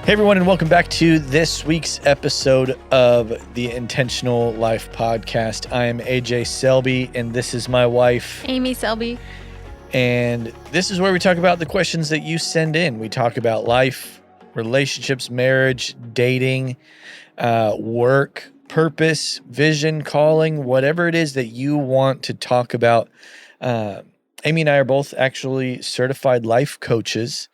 Hey everyone, and welcome back to this week's episode of the Intentional Life Podcast. I am AJ Selby, and this is my wife, Amy Selby. And this is where we talk about the questions that you send in. We talk about life, relationships, marriage, dating, work, purpose, vision, calling, whatever it is that you want to talk about. Amy and I are both actually certified life coaches.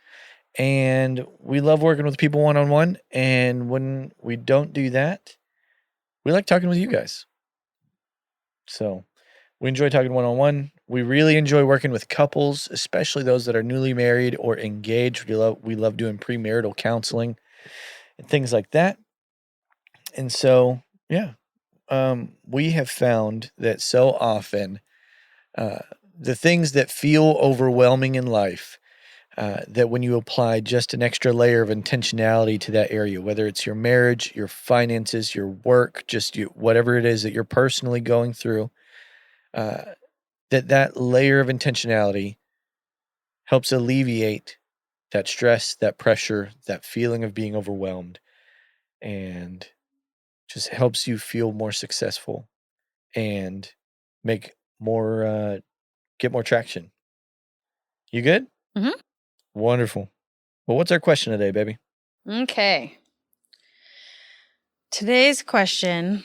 And we love working with people one-on-one. And when we don't do that, we like talking with you guys. So we enjoy talking one-on-one. We really enjoy working with couples, especially those that are newly married or engaged. We love doing premarital counseling and things like that. And so, we have found that so often the things that feel overwhelming in life, that when you apply just an extra layer of intentionality to that area, whether it's your marriage, your finances, your work, whatever it is that you're personally going through, that layer of intentionality helps alleviate that stress, that pressure, that feeling of being overwhelmed, and just helps you feel more successful and get more traction. You good? Mm-hmm. Wonderful. Well, what's our question today, baby? Okay. Today's question,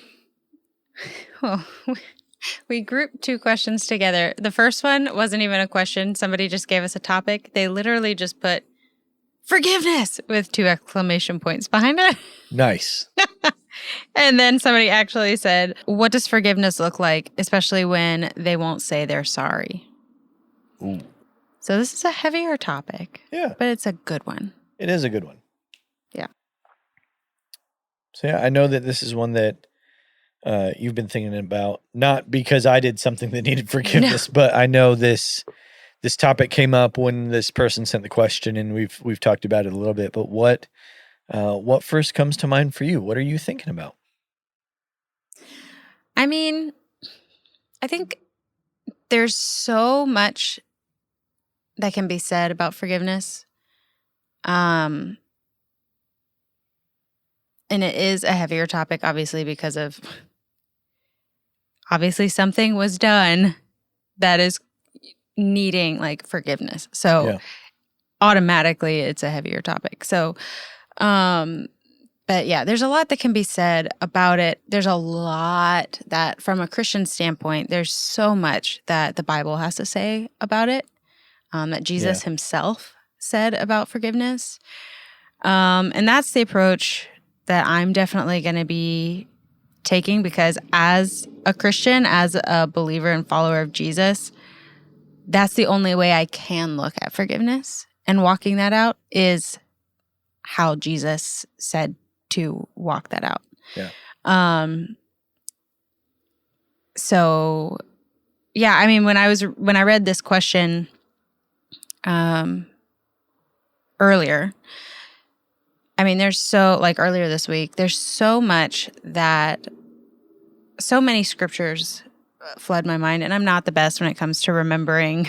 we grouped two questions together. The first one wasn't even a question. Somebody just gave us a topic. They literally just put forgiveness with 2 exclamation points behind it. Nice. And then somebody actually said, what does forgiveness look like, especially when they won't say they're sorry? Ooh. So this is a heavier topic. Yeah. But it's a good one. It is a good one. Yeah. So I know that this is one that you've been thinking about, not because I did something that needed forgiveness, but I know this topic came up when this person sent the question, and we've talked about it a little bit. But what first comes to mind for you? What are you thinking about? I mean, I think there's so much that can be said about forgiveness. And it is a heavier topic, obviously, because of something was done that is needing like forgiveness. So automatically it's a heavier topic. So, but yeah, there's a lot that can be said about it. There's a lot that from a Christian standpoint, there's so much that the Bible has to say about it. That Jesus himself said about forgiveness. And that's the approach that I'm definitely going to be taking, because as a Christian, as a believer and follower of Jesus, that's the only way I can look at forgiveness. And walking that out is how Jesus said to walk that out. Yeah. So, yeah, I mean, when I read this question earlier, I mean, earlier this week, there's so much so many scriptures flood my mind, and I'm not the best when it comes to remembering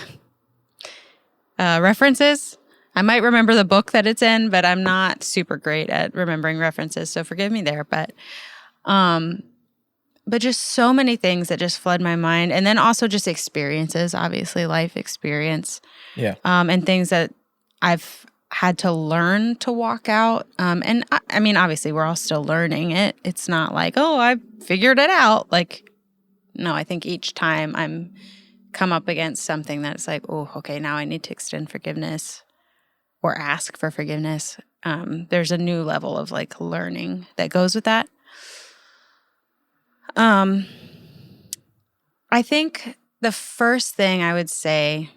references. I might remember the book that it's in, but I'm not super great at remembering references, so forgive me there. But just so many things that just flood my mind, and then also just experiences, obviously life experience, and things that I've had to learn to walk out. And I mean, obviously we're all still learning it. It's not like, oh, I figured it out. Like, no, I think each time I'm come up against something that's like, oh, okay, now I need to extend forgiveness or ask for forgiveness. There's a new level of like learning that goes with that. I think the first thing I would say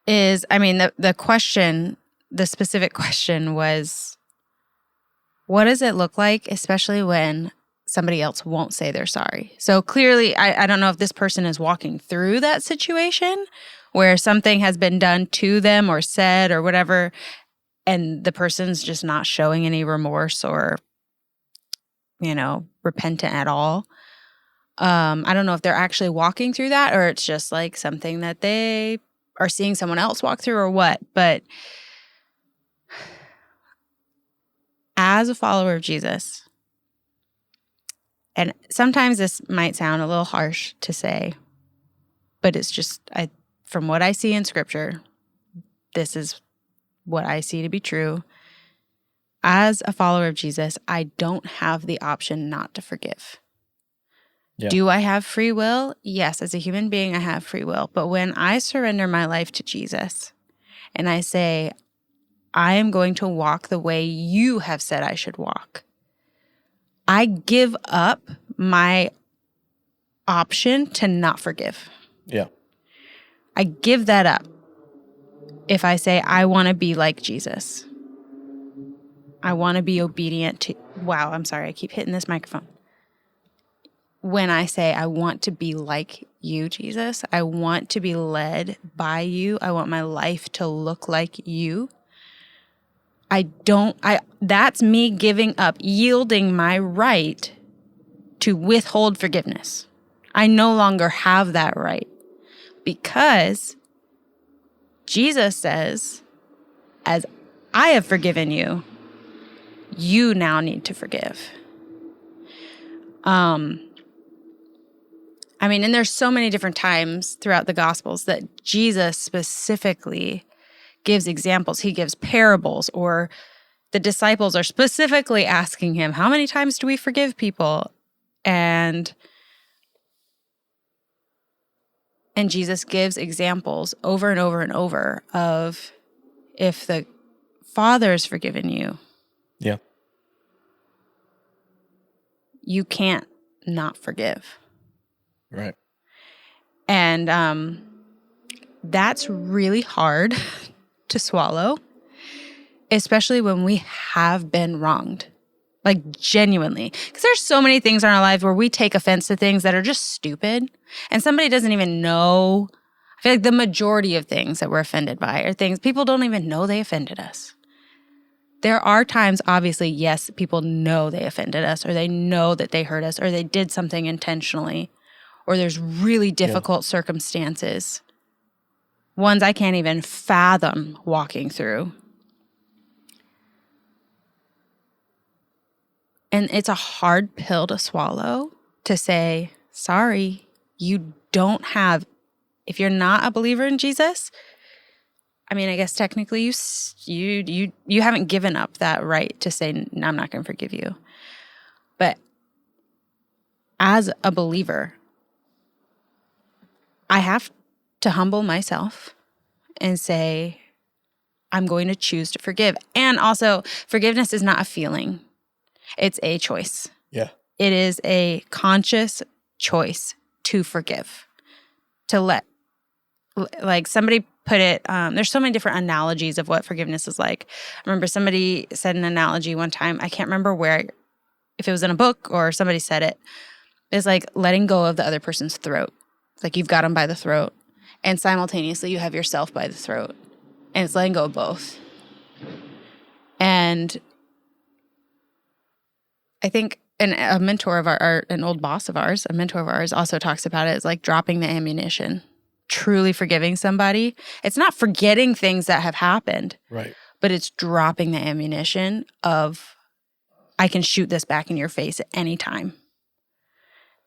is, I mean, the question, the specific question was, what does it look like, especially when somebody else won't say they're sorry? So clearly, I don't know if this person is walking through that situation where something has been done to them or said or whatever, and the person's just not showing any remorse or, repentant at all. I don't know if they're actually walking through that, or it's just like something that they are seeing someone else walk through or what. But as a follower of Jesus, and sometimes this might sound a little harsh to say, but it's just, from what I see in Scripture, this is what I see to be true. As a follower of Jesus, I don't have the option not to forgive. Yeah. Do I have free will? Yes, as a human being, I have free will. But when I surrender my life to Jesus and I say, I am going to walk the way you have said I should walk, I give up my option to not forgive. Yeah. I give that up if I say, I want to be like Jesus. I want to be obedient to, wow, I'm sorry, I keep hitting this microphone. When I say, I want to be like you, Jesus, I want to be led by you. I want my life to look like you. That's me giving up, yielding my right to withhold forgiveness. I no longer have that right because Jesus says, as I have forgiven you, you now need to forgive. And there's so many different times throughout the Gospels that Jesus specifically gives examples. He gives parables, or the disciples are specifically asking him, how many times do we forgive people? And Jesus gives examples over and over and over of, if the Father's forgiven you, Yeah. you can't not forgive. Right. And that's really hard to swallow, especially when we have been wronged, like genuinely. Because there's so many things in our lives where we take offense to things that are just stupid, and somebody doesn't even know. I feel like the majority of things that we're offended by are things people don't even know they offended us. There are times, obviously, yes, people know they offended us, or they know that they hurt us, or they did something intentionally, or there's really difficult circumstances, ones I can't even fathom walking through. And it's a hard pill to swallow, to say, sorry, you don't have, if you're not a believer in Jesus, I guess technically you haven't given up that right to say, no, I'm not going to forgive you. But as a believer, I have to humble myself and say, I'm going to choose to forgive. And also, forgiveness is not a feeling. It's a choice. Yeah. It is a conscious choice to forgive, to let, like somebody put it, there's so many different analogies of what forgiveness is like. I remember somebody said an analogy one time, I can't remember where, if it was in a book or somebody said it. It's like letting go of the other person's throat. It's like you've got them by the throat, and simultaneously you have yourself by the throat, and it's letting go of both. And I think a mentor of an old boss of ours, a mentor of ours also talks about it as like dropping the ammunition. Truly forgiving somebody. It's not forgetting things that have happened. Right. But it's dropping the ammunition of, I can shoot this back in your face at any time.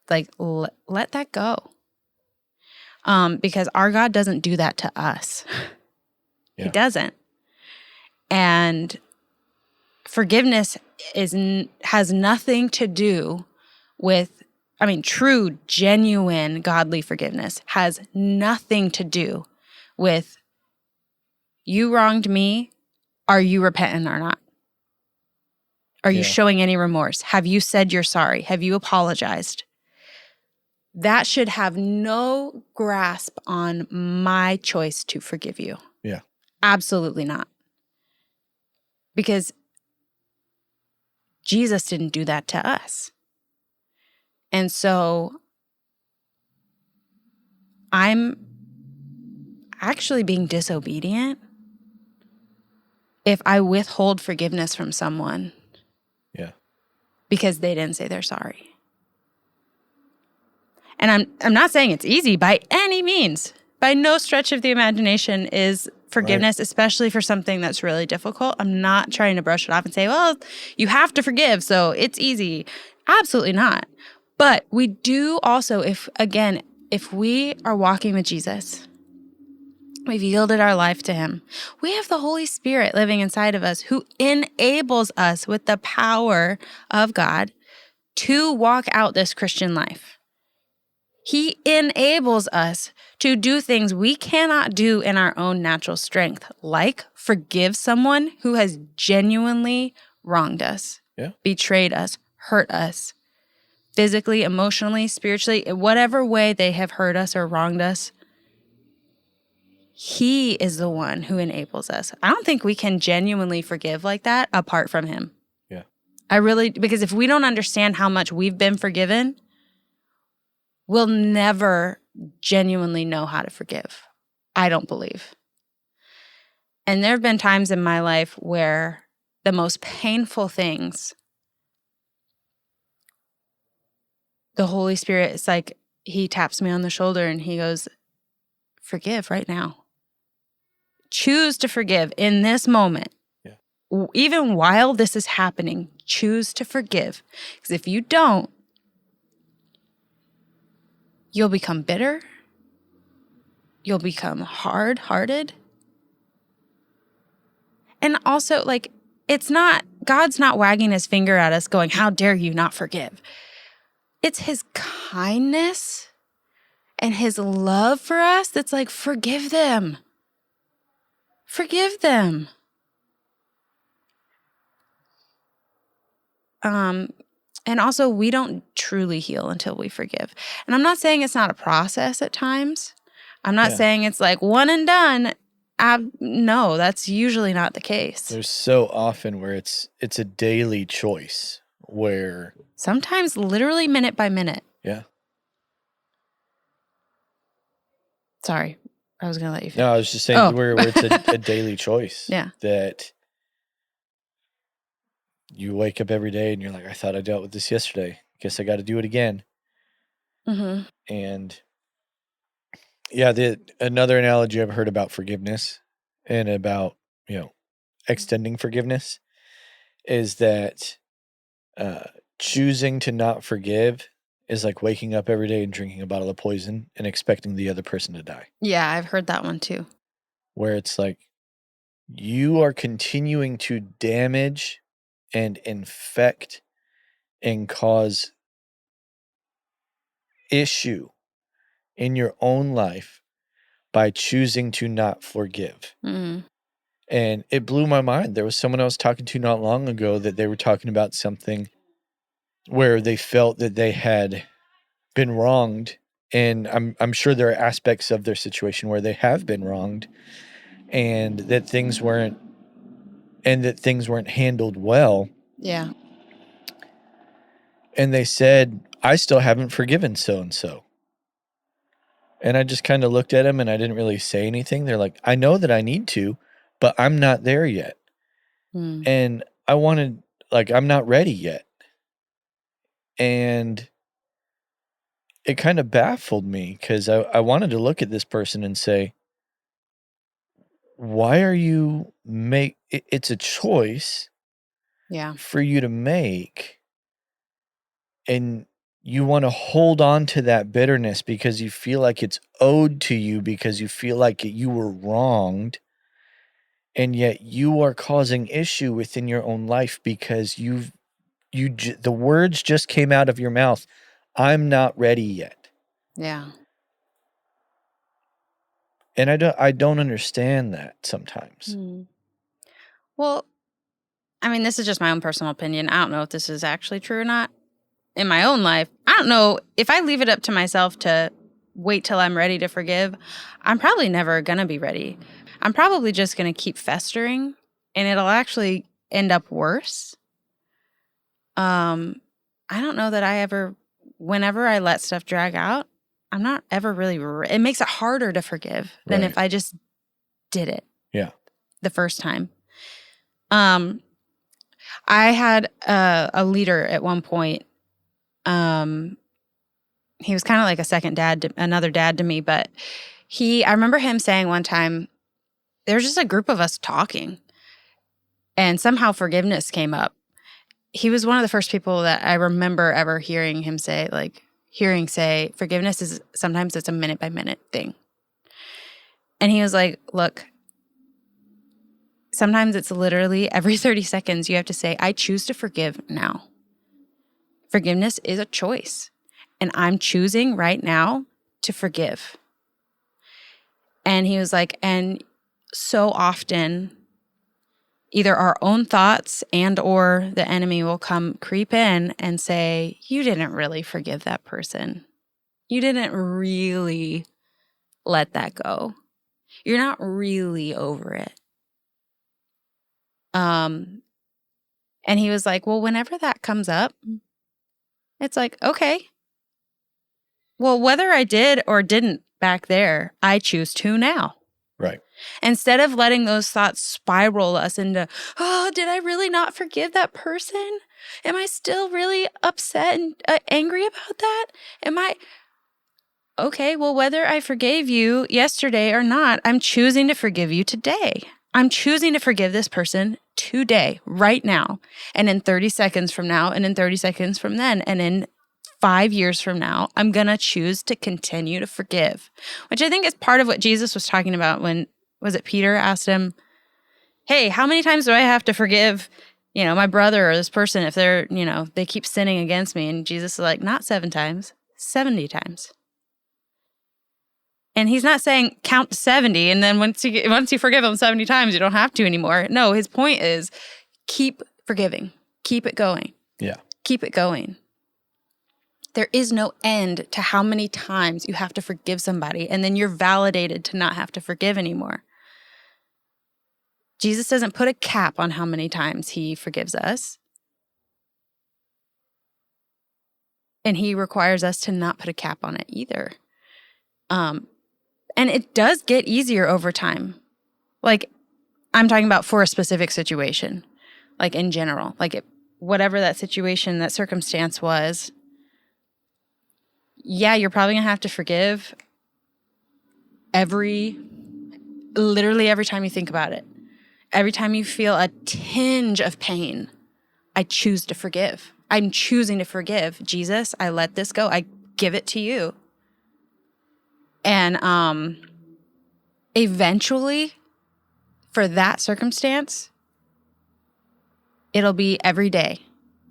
Like, let that go. Because our God doesn't do that to us. Yeah. He doesn't. And forgiveness has nothing to do with, true, genuine, godly forgiveness has nothing to do with, you wronged me, are you repentant or not? Are you showing any remorse? Have you said you're sorry? Have you apologized? That should have no grasp on my choice to forgive you. Yeah. Absolutely not. Because Jesus didn't do that to us. And so I'm actually being disobedient if I withhold forgiveness from someone. Yeah. Because they didn't say they're sorry. And I'm not saying it's easy by any means. By no stretch of the imagination is forgiveness, especially for something that's really difficult. I'm not trying to brush it off and say, well, you have to forgive, so it's easy. Absolutely not. But we do also, if we are walking with Jesus, we've yielded our life to him, we have the Holy Spirit living inside of us who enables us with the power of God to walk out this Christian life. He enables us to do things we cannot do in our own natural strength, like forgive someone who has genuinely wronged us, betrayed us, hurt us, physically, emotionally, spiritually, in whatever way they have hurt us or wronged us. He is the one who enables us. I don't think we can genuinely forgive like that apart from him. Yeah. Because if we don't understand how much we've been forgiven, we'll never genuinely know how to forgive. I don't believe. And there have been times in my life where the most painful things, the Holy Spirit, it's like he taps me on the shoulder and he goes, forgive right now. Choose to forgive in this moment. Yeah. Even while this is happening, choose to forgive. Because if you don't, you'll become bitter. You'll become hard-hearted. And also, God's not wagging his finger at us going, how dare you not forgive? It's his kindness and his love for us that's like, forgive them. Forgive them. And also, we don't truly heal until we forgive. And I'm not saying it's not a process at times. I'm not saying it's like one and done. No, that's usually not the case. There's so often where it's a daily choice where... Sometimes literally minute by minute. Yeah. Sorry, I was going to let you finish. No, I was just saying where it's a daily choice. Yeah. That you wake up every day and you're like, I thought I dealt with this yesterday. Guess I got to do it again. Mm-hmm. And yeah, another analogy I've heard about forgiveness and about, extending forgiveness is that choosing to not forgive is like waking up every day and drinking a bottle of poison and expecting the other person to die. Yeah, I've heard that one too. Where it's like you are continuing to damage and infect and cause issue in your own life by choosing to not forgive. Mm-hmm. And it blew my mind. There was someone I was talking to not long ago that they were talking about something where they felt that they had been wronged. And I'm sure there are aspects of their situation where they have been wronged and that things weren't handled well. Yeah. And they said, I still haven't forgiven so-and-so. And I just kind of looked at them and I didn't really say anything. They're like, I know that I need to, but I'm not there yet. Mm. And I'm not ready yet. And it kind of baffled me because I wanted to look at this person and say, why are you it's a choice for you to make. And you want to hold on to that bitterness because you feel like it's owed to you because you feel like you were wronged. And yet you are causing issue within your own life because the words just came out of your mouth. I'm not ready yet. Yeah. And I don't understand that sometimes. Mm. Well, I mean, this is just my own personal opinion. I don't know if this is actually true or not. In my own life, I don't know if I leave it up to myself to wait till I'm ready to forgive, I'm probably never going to be ready. I'm probably just going to keep festering and it'll actually end up worse. I don't know that whenever I let stuff drag out, I'm not ever really, it makes it harder to forgive than if I just did it. Yeah. The first time. I had a leader at one point. He was kind of like a second dad, another dad to me, but I remember him saying one time, there's just a group of us talking, and somehow forgiveness came up. He was one of the first people that I remember ever hearing say, forgiveness is sometimes it's a minute by minute thing. And he was like, look, sometimes it's literally every 30 seconds you have to say, I choose to forgive now. Forgiveness is a choice. And I'm choosing right now to forgive. And he was like, and so often, either our own thoughts and or the enemy will come creep in and say, you didn't really forgive that person. You didn't really let that go. You're not really over it. And he was like, well, whenever that comes up, it's like, okay. Well, whether I did or didn't back there, I choose to now. Right. Instead of letting those thoughts spiral us into, oh, did I really not forgive that person? Am I still really upset and angry about that? Okay, well, whether I forgave you yesterday or not, I'm choosing to forgive you today. I'm choosing to forgive this person today, right now, and in 30 seconds from now, and in 30 seconds from then, and in 5 years from now, I'm going to choose to continue to forgive, which I think is part of what Jesus was talking about when, was it Peter asked him, hey, how many times do I have to forgive, my brother or this person if they're, they keep sinning against me? And Jesus is like, not 7 times, 70 times. And he's not saying count to 70, and then once you forgive them 70 times, you don't have to anymore. No, his point is keep forgiving. Keep it going. Yeah. Keep it going. There is no end to how many times you have to forgive somebody, and then you're validated to not have to forgive anymore. Jesus doesn't put a cap on how many times he forgives us. And he requires us to not put a cap on it either. And it does get easier over time. Like, I'm talking about for a specific situation, like in general, whatever that situation, that circumstance was. Yeah, you're probably going to have to forgive literally every time you think about it. Every time you feel a tinge of pain, I choose to forgive. I'm choosing to forgive. Jesus, I let this go. I give it to you. And eventually, for that circumstance, it'll be every day.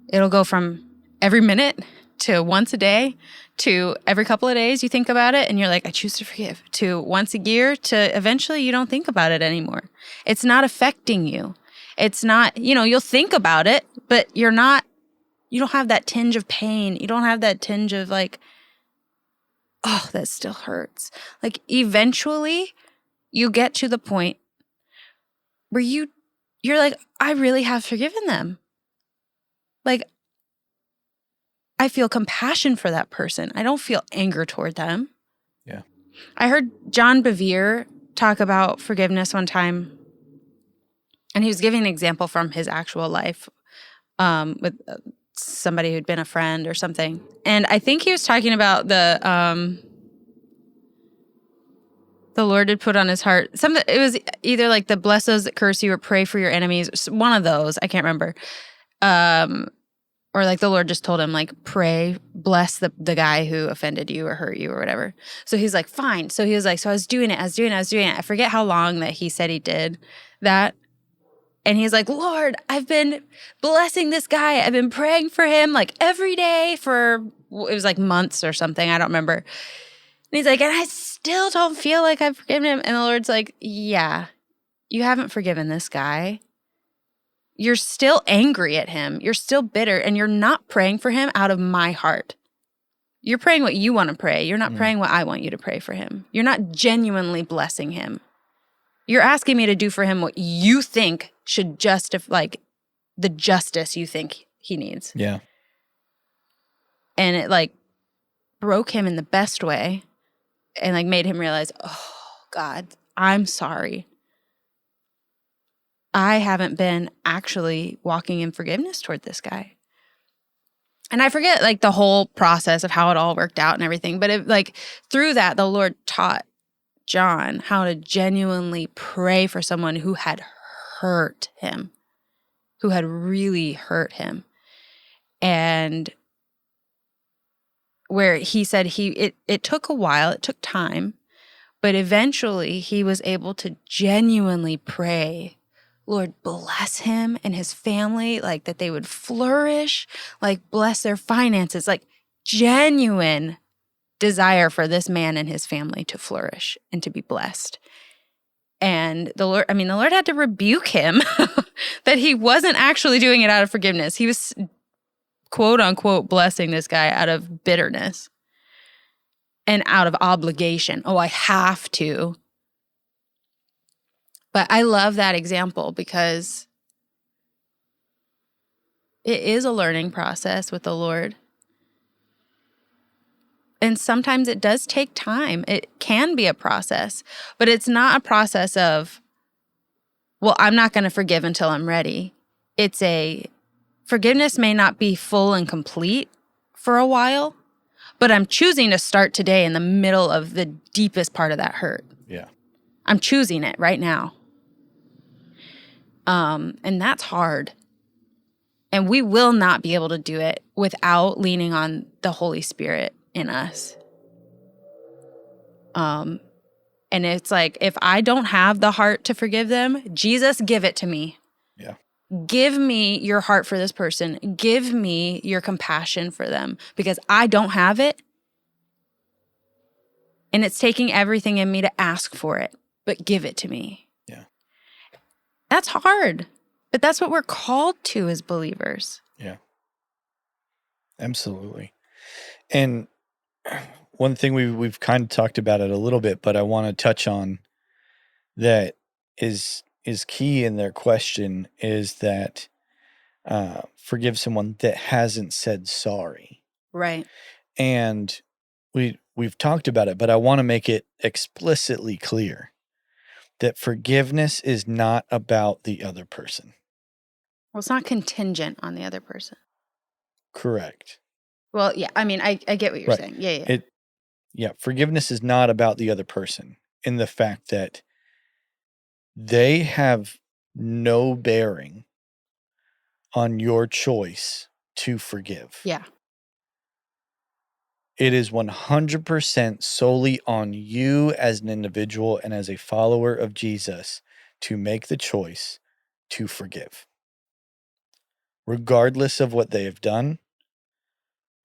It'll go from every minute to once a day to every couple of days you think about it and you're like, I choose to forgive, to once a year to eventually you don't think about it anymore. It's not affecting you. It's not, you'll think about it, but you don't have that tinge of pain. You don't have that tinge of like, oh, that still hurts. Like eventually you get to the point where you're like, I really have forgiven them. Like, I feel compassion for that person. I don't feel anger toward them. Yeah. I heard John Bevere talk about forgiveness one time, and he was giving an example from his actual life with somebody who'd been a friend or something. And I think he was talking about the Lord had put on his heart. It was either like the bless those that curse you or pray for your enemies. One of those, I can't remember. Or like the Lord just told him, like, pray, bless the guy who offended you or hurt you or whatever. So he's like, fine. So he was like, so I was doing it. I forget how long that he said he did that. And he's like, Lord, I've been blessing this guy. I've been praying for him like every day for, it was like months or something. I don't remember. And he's like, and I still don't feel like I've forgiven him. And the Lord's like, yeah, you haven't forgiven this guy. You're still angry at him. You're still bitter, and you're not praying for him out of my heart. You're praying what you want to pray. You're not praying what I want you to pray for him. You're not genuinely blessing him. You're asking me to do for him what you think should justify, like, the justice you think he needs. Yeah. And it, like, broke him in the best way and, like, made him realize, oh, God, I'm sorry. I haven't been actually walking in forgiveness toward this guy. And I forget like the whole process of how it all worked out and everything. But through that, the Lord taught John how to genuinely pray for someone who had hurt him, who had really hurt him. And where he said it took a while, it took time, but eventually he was able to genuinely pray, Lord, bless him and his family, like that they would flourish, like bless their finances, like genuine desire for this man and his family to flourish and to be blessed. And the Lord had to rebuke him that he wasn't actually doing it out of forgiveness. He was, quote unquote, blessing this guy out of bitterness and out of obligation. Oh, I have to. But I love that example because it is a learning process with the Lord. And sometimes it does take time. It can be a process, but it's not a process of, well, I'm not going to forgive until I'm ready. Forgiveness may not be full and complete for a while, but I'm choosing to start today in the middle of the deepest part of that hurt. Yeah. I'm choosing it right now. And that's hard. And we will not be able to do it without leaning on the Holy Spirit in us. And it's like, if I don't have the heart to forgive them, Jesus, give it to me. Yeah. Give me your heart for this person. Give me your compassion for them because I don't have it. And it's taking everything in me to ask for it, but give it to me. Yeah. That's hard, but that's what we're called to as believers. Yeah. Absolutely. And one thing we've kind of talked about it a little bit, but I want to touch on that is key in their question is that forgive someone that hasn't said sorry. Right. And we've talked about it, but I want to make it explicitly clear that forgiveness is not about the other person. Well, it's not contingent on the other person. Correct. Well, yeah. I mean, I get what you're saying. Yeah. Forgiveness is not about the other person in the fact that they have no bearing on your choice to forgive. Yeah. It is 100% solely on you as an individual and as a follower of Jesus to make the choice to forgive. Regardless of what they have done,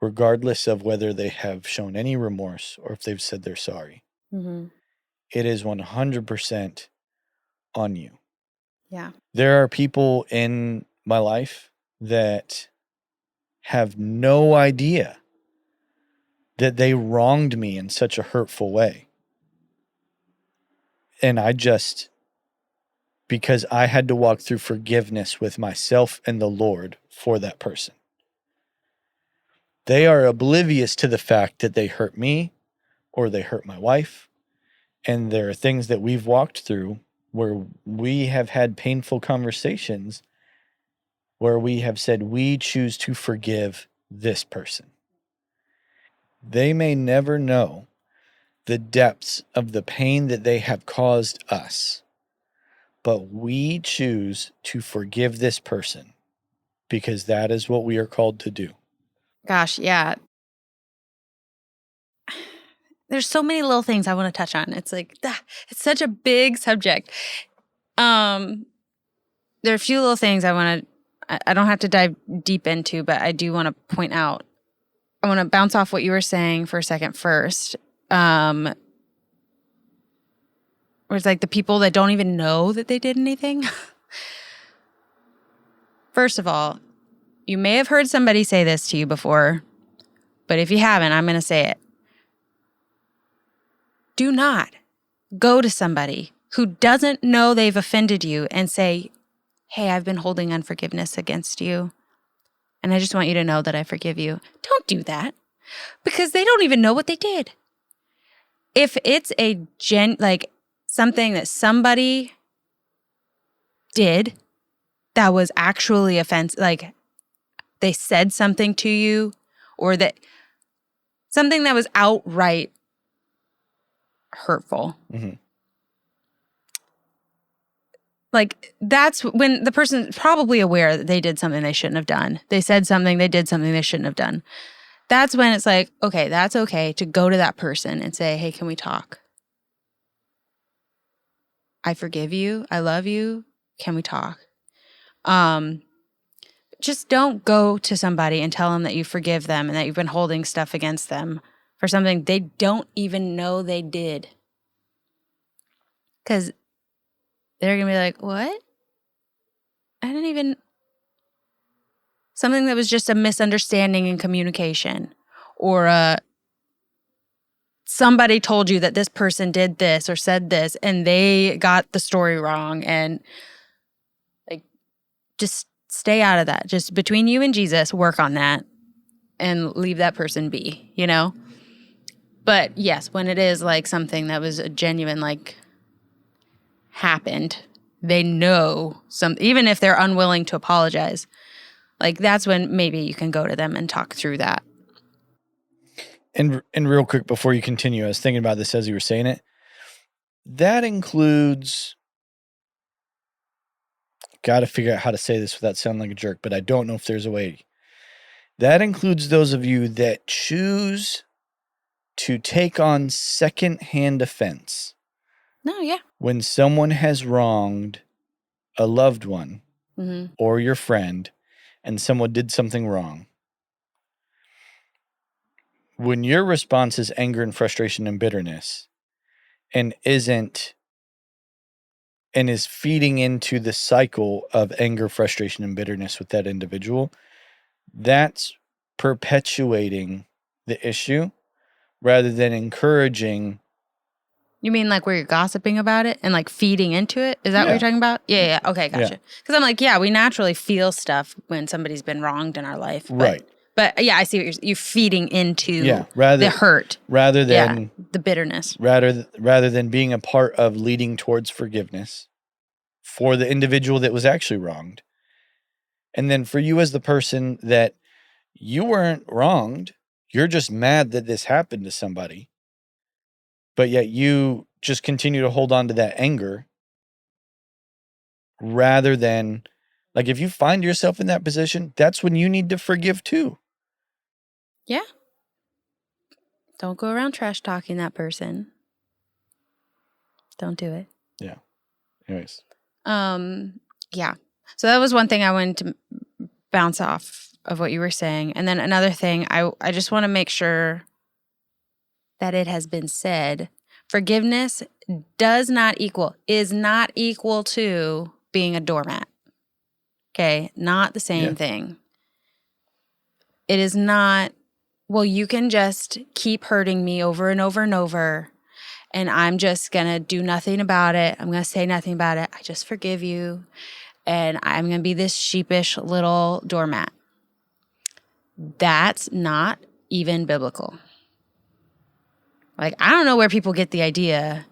regardless of whether they have shown any remorse or if they've said they're sorry. Mm-hmm. It is 100% on you. Yeah. There are people in my life that have no idea that they wronged me in such a hurtful way. And because I had to walk through forgiveness with myself and the Lord for that person. They are oblivious to the fact that they hurt me or they hurt my wife. And there are things that we've walked through where we have had painful conversations where we have said, we choose to forgive this person. They may never know the depths of the pain that they have caused us, but we choose to forgive this person because that is what we are called to do. Gosh, yeah. There's so many little things I want to touch on. It's like, it's such a big subject. There are a few little things I don't have to dive deep into, but I do want to point out. I want to bounce off what you were saying for a second first. Where it's like the people that don't even know that they did anything. First of all, you may have heard somebody say this to you before, but if you haven't, I'm going to say it. Do not go to somebody who doesn't know they've offended you and say, hey, I've been holding unforgiveness against you, and I just want you to know that I forgive you. Don't do that because they don't even know what they did. If it's something that somebody did that was actually offensive, like they said something to you or that something that was outright hurtful. Mm-hmm. Like, that's when the person's probably aware that they did something they shouldn't have done. They said something, they did something they shouldn't have done. That's when it's like, okay, that's okay to go to that person and say, hey, can we talk? I forgive you. I love you. Can we talk? Just don't go to somebody and tell them that you forgive them and that you've been holding stuff against them for something they don't even know they did. Because they're going to be like, what? I didn't even... Something that was just a misunderstanding in communication, or somebody told you that this person did this or said this and they got the story wrong, and like, just stay out of that. Just between you and Jesus, work on that and leave that person be, you know? But yes, when it is like something that was a genuine, like, happened, they know even if they're unwilling to apologize, like, that's when maybe you can go to them and talk through that. And real quick before you continue, I was thinking about this as you were saying it. That includes, got to figure out how to say this without sounding like a jerk, but I don't know if there's a way. That includes those of you that choose to take on secondhand offense. No, yeah. When someone has wronged a loved one Mm-hmm. or your friend and someone did something wrong, when your response is anger and frustration and bitterness and is feeding into the cycle of anger, frustration, and bitterness with that individual, that's perpetuating the issue rather than encouraging. You mean like where you're gossiping about it and like feeding into it? Is that what you're talking about? Yeah. Okay, gotcha. Because I'm like, yeah, we naturally feel stuff when somebody's been wronged in our life. Right. But yeah, I see what you're feeding into the hurt. Rather than the bitterness. Rather than being a part of leading towards forgiveness for the individual that was actually wronged. And then for you as the person that you weren't wronged, you're just mad that this happened to somebody. But yet you just continue to hold on to that anger rather than, like, if you find yourself in that position, that's when you need to forgive too. Yeah. Don't go around trash talking that person. Don't do it. Yeah. Anyways. Yeah. So that was one thing I wanted to bounce off of what you were saying. And then another thing, I just want to make sure that it has been said. Forgiveness is not equal to being a doormat. Okay? Not the same thing. It is not, well, you can just keep hurting me over and over and over, and I'm just going to do nothing about it. I'm going to say nothing about it. I just forgive you, and I'm going to be this sheepish little doormat. That's not even biblical. Like, I don't know where people get the idea.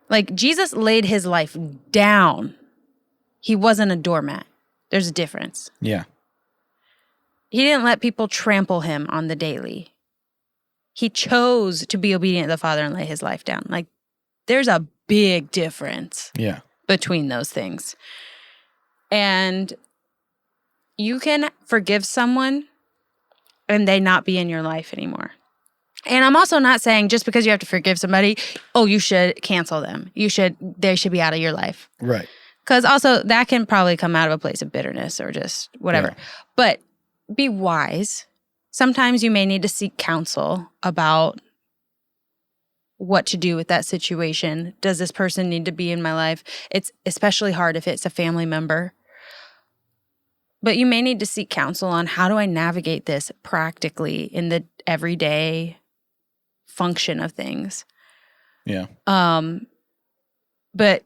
Like, Jesus laid his life down. He wasn't a doormat. There's a difference. Yeah. He didn't let people trample him on the daily. He chose to be obedient to the Father and lay his life down. Like, there's a big difference between those things. And you can forgive someone and they not be in your life anymore. And I'm also not saying just because you have to forgive somebody, oh, you should cancel them. They should be out of your life. Right. Because also that can probably come out of a place of bitterness or just whatever. Yeah. But be wise. Sometimes you may need to seek counsel about what to do with that situation. Does this person need to be in my life? It's especially hard if it's a family member. But you may need to seek counsel on how do I navigate this practically in the everyday function of things. Yeah. But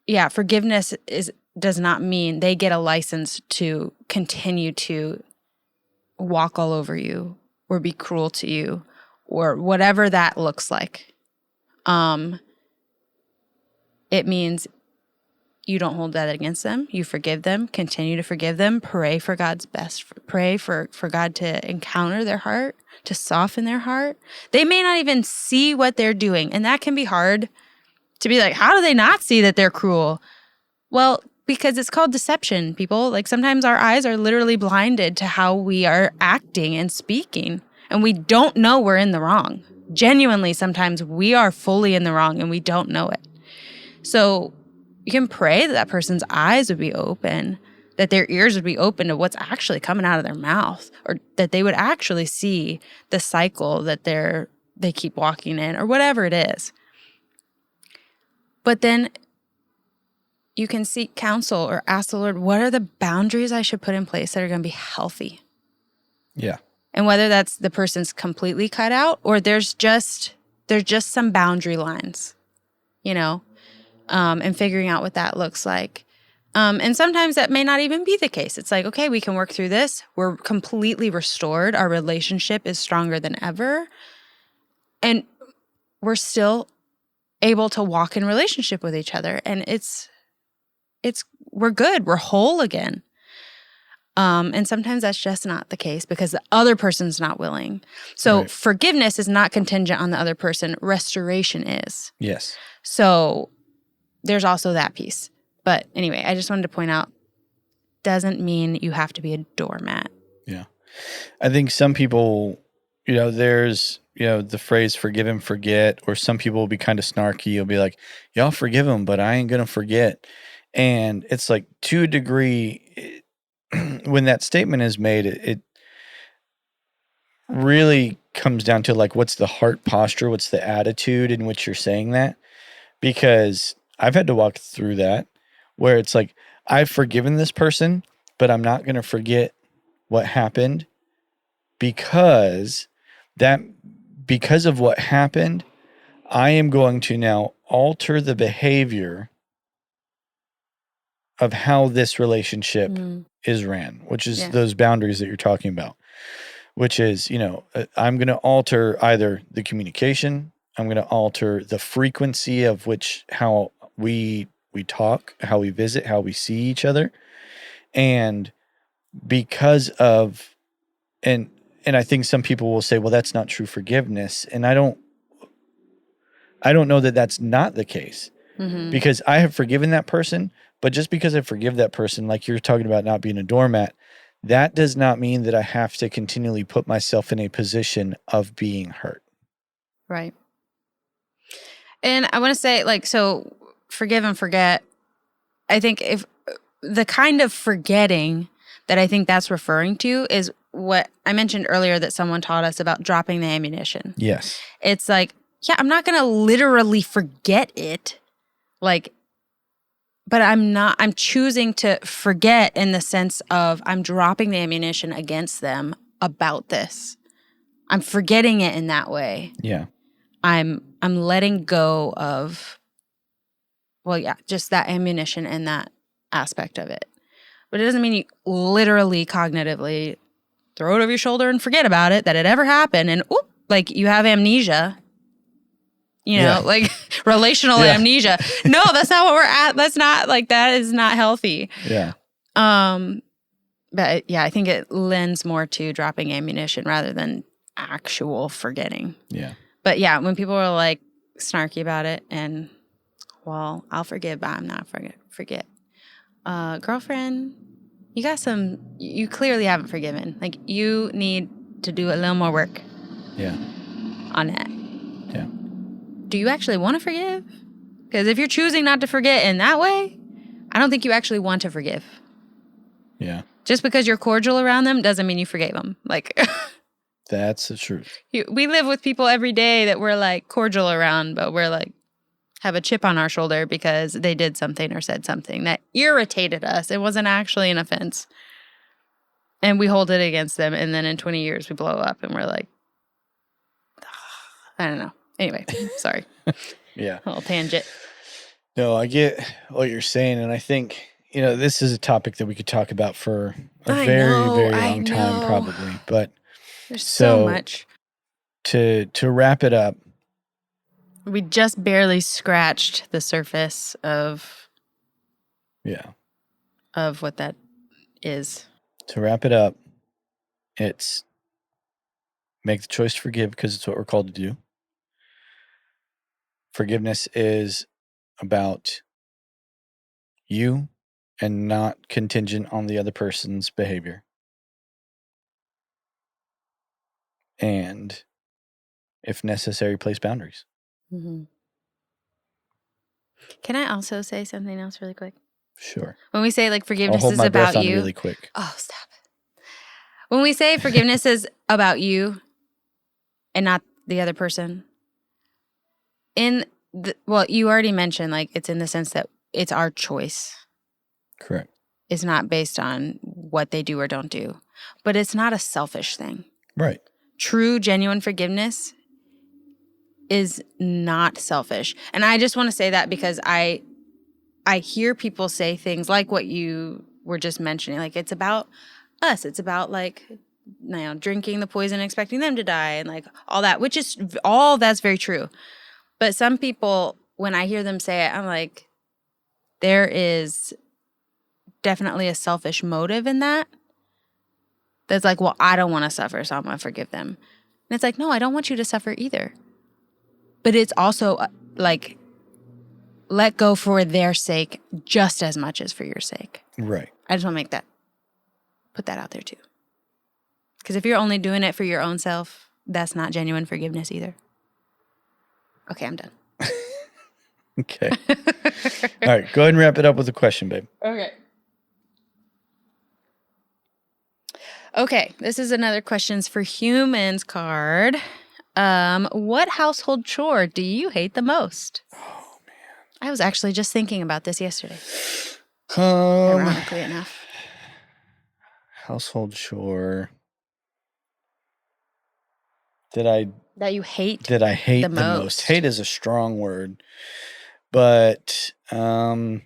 yeah, forgiveness does not mean they get a license to continue to walk all over you or be cruel to you or whatever that looks like. It means you don't hold that against them. You forgive them, continue to forgive them, pray for God's best, pray for God to encounter their heart, to soften their heart. They may not even see what they're doing. And that can be hard to be like, how do they not see that they're cruel? Well, because it's called deception, people. Like sometimes our eyes are literally blinded to how we are acting and speaking. And we don't know we're in the wrong. Genuinely, sometimes we are fully in the wrong and we don't know it. So you can pray that that person's eyes would be open, that their ears would be open to what's actually coming out of their mouth, or that they would actually see the cycle that they keep walking in, or whatever it is. But then you can seek counsel or ask the Lord, what are the boundaries I should put in place that are going to be healthy? Yeah. And whether that's the person's completely cut out or there's just some boundary lines, and figuring out what that looks like. And sometimes that may not even be the case. It's like, okay, we can work through this. We're completely restored. Our relationship is stronger than ever. And we're still able to walk in relationship with each other. And we're good. We're whole again. And sometimes that's just not the case because the other person's not willing. So Right. Forgiveness is not contingent on the other person. Restoration is. Yes. So there's also that piece. But anyway, I just wanted to point out, doesn't mean you have to be a doormat. Yeah. I think some people, there's, the phrase forgive and forget, or some people will be kind of snarky. You'll be like, y'all forgive them, but I ain't going to forget. And it's like to a degree, when that statement is made, it really comes down to like, what's the heart posture? What's the attitude in which you're saying that? Because I've had to walk through that where it's like, I've forgiven this person, but I'm not going to forget what happened because of what happened, I am going to now alter the behavior of how this relationship is ran, which is those boundaries that you're talking about, which is, I'm going to alter either the communication, I'm going to alter the frequency of how we talk, how we visit, how we see each other. And because of, and I think some people will say, well, that's not true forgiveness. And I don't know that that's not the case because I have forgiven that person, but just because I forgive that person, like you're talking about not being a doormat, that does not mean that I have to continually put myself in a position of being hurt. Right. And I want to say, so forgive and forget. I think if the kind of forgetting that I think that's referring to is what I mentioned earlier that someone taught us about dropping the ammunition. Yes. It's like, I'm not going to literally forget it. But I'm choosing to forget in the sense of I'm dropping the ammunition against them about this. I'm forgetting it in that way. Yeah. I'm letting go of, just that ammunition and that aspect of it. But it doesn't mean you literally cognitively throw it over your shoulder and forget about it, that it ever happened, and you have amnesia. Relational amnesia. No, that's not what we're at. That's not that is not healthy. Yeah. But I think it lends more to dropping ammunition rather than actual forgetting. Yeah. But when people are snarky about it and, well, I'll forgive, but I'm not forget. Girlfriend, you clearly haven't forgiven. You need to do a little more work. Yeah. On that. Yeah. Do you actually want to forgive? Because if you're choosing not to forget in that way, I don't think you actually want to forgive. Yeah. Just because you're cordial around them doesn't mean you forgave them. That's the truth. We live with people every day that we're cordial around, but we're have a chip on our shoulder because they did something or said something that irritated us. It wasn't actually an offense. And we hold it against them. And then in 20 years, we blow up and we're I don't know. Anyway, sorry. Yeah. A little tangent. No, I get what you're saying. And I think, this is a topic that we could talk about for a very long time, probably. But there's so much. To wrap it up. We just barely scratched the surface of Yeah. of what that is. To wrap it up, it's make the choice to forgive because it's what we're called to do. Forgiveness is about you and not contingent on the other person's behavior. And if necessary, place boundaries. Mm-hmm. Can I also say something else really quick? Sure. When we say like I'll forgiveness hold is my breath about on you. really quick. Oh, stop it. When we say forgiveness is about you and not the other person, well, you already mentioned like it's in the sense that it's our choice. Correct. It's not based on what they do or don't do, but it's not a selfish thing. Right. True, genuine forgiveness is not selfish. And I just want to say that because I hear people say things like what you were just mentioning. Like, it's about us. It's about, like, drinking the poison and expecting them to die and, like, all that, which is all that's very true. But some people, when I hear them say it, I'm like, there is definitely a selfish motive in that. That's like, well, I don't want to suffer, so I'm going to forgive them. And it's like, no, I don't want you to suffer either. But it's also, like, let go for their sake just as much as for your sake. Right. I just want to put that out there too. Because if you're only doing it for your own self, that's not genuine forgiveness either. Okay, I'm done. Okay. All right, go ahead and wrap it up with a question, babe. Okay, this is another questions for humans card. What household chore do you hate the most? Oh, man. I was actually just thinking about this yesterday. Ironically enough. Household chore that you hate I hate the most. Hate is a strong word, but I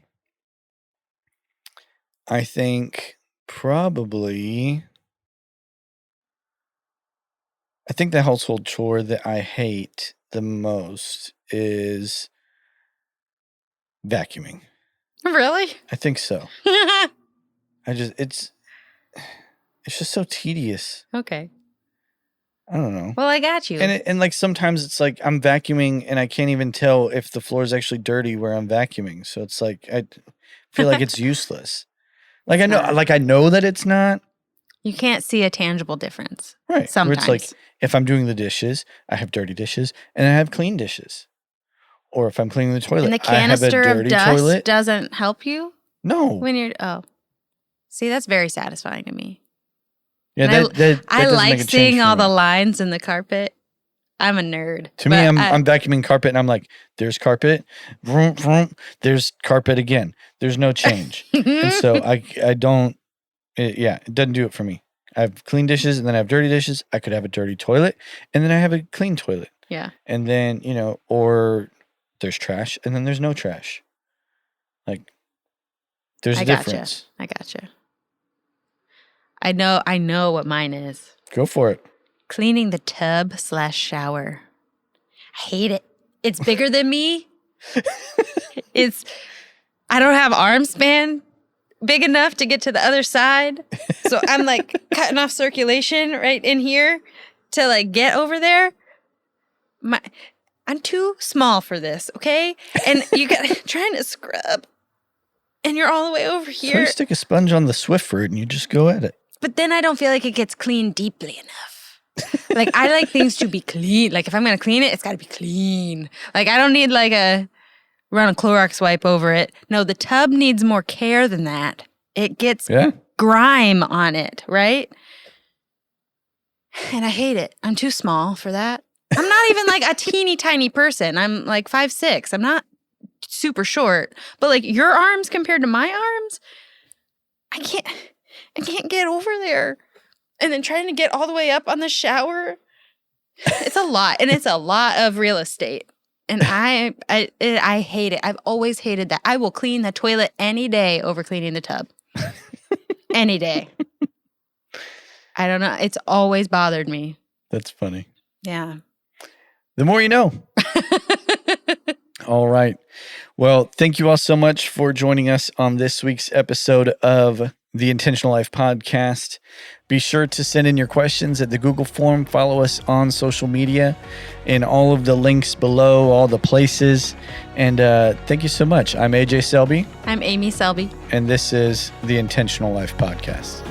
think probably the household chore that I hate the most is vacuuming. Really? I think so. It's just so tedious. Okay. I don't know. Well, I got you. And like sometimes it's like I'm vacuuming and I can't even tell if the floor is actually dirty where I'm vacuuming. So it's like I feel like it's useless. Like I know that it's not. You can't see a tangible difference. Right. Sometimes. Where it's like if I'm doing the dishes, I have dirty dishes and I have clean dishes. Or if I'm cleaning the toilet, and the canister I have a dirty of dust toilet. doesn't help you? No. When you're see, that's very satisfying to me. Yeah, that I doesn't like make a change seeing for all me. the lines in the carpet. I'm a nerd. To me, I'm vacuuming carpet and I'm like, there's carpet, vroom, vroom, there's carpet again. There's no change. And so I don't, it doesn't do it for me. I have clean dishes and then I have dirty dishes. I could have a dirty toilet and then I have a clean toilet. Yeah. And then, or there's trash and then there's no trash. Like, there's a difference. I gotcha. I know what mine is. Go for it. Cleaning the tub/shower. I hate it. It's bigger than me. I don't have arm span big enough to get to the other side. So I'm like cutting off circulation right in here to like get over there. I'm too small for this, okay? And you got trying to scrub and you're all the way over here. So you stick a sponge on the Swiffer and you just go at it. But then I don't feel like it gets cleaned deeply enough. Like, I like things to be clean. Like, if I'm going to clean it, it's got to be clean. Like, I don't need, like, run a Clorox wipe over it. No, the tub needs more care than that. It gets grime on it, right? And I hate it. I'm too small for that. I'm not even, like, a teeny tiny person. I'm, like, 5'6". I'm not super short. But, like, your arms compared to my arms, I can't get over there. And then trying to get all the way up on the shower. It's a lot. And it's a lot of real estate. And I hate it. I've always hated that. I will clean the toilet any day over cleaning the tub. Any day. I don't know. It's always bothered me. That's funny. Yeah. The more you know. All right. Well, thank you all so much for joining us on this week's episode of the Intentional Life Podcast. Be sure to send in your questions at the Google form. Follow us on social media in all of the links below, all the places. And thank you so much. I'm AJ Selby. I'm Amy Selby. And this is the Intentional Life Podcast.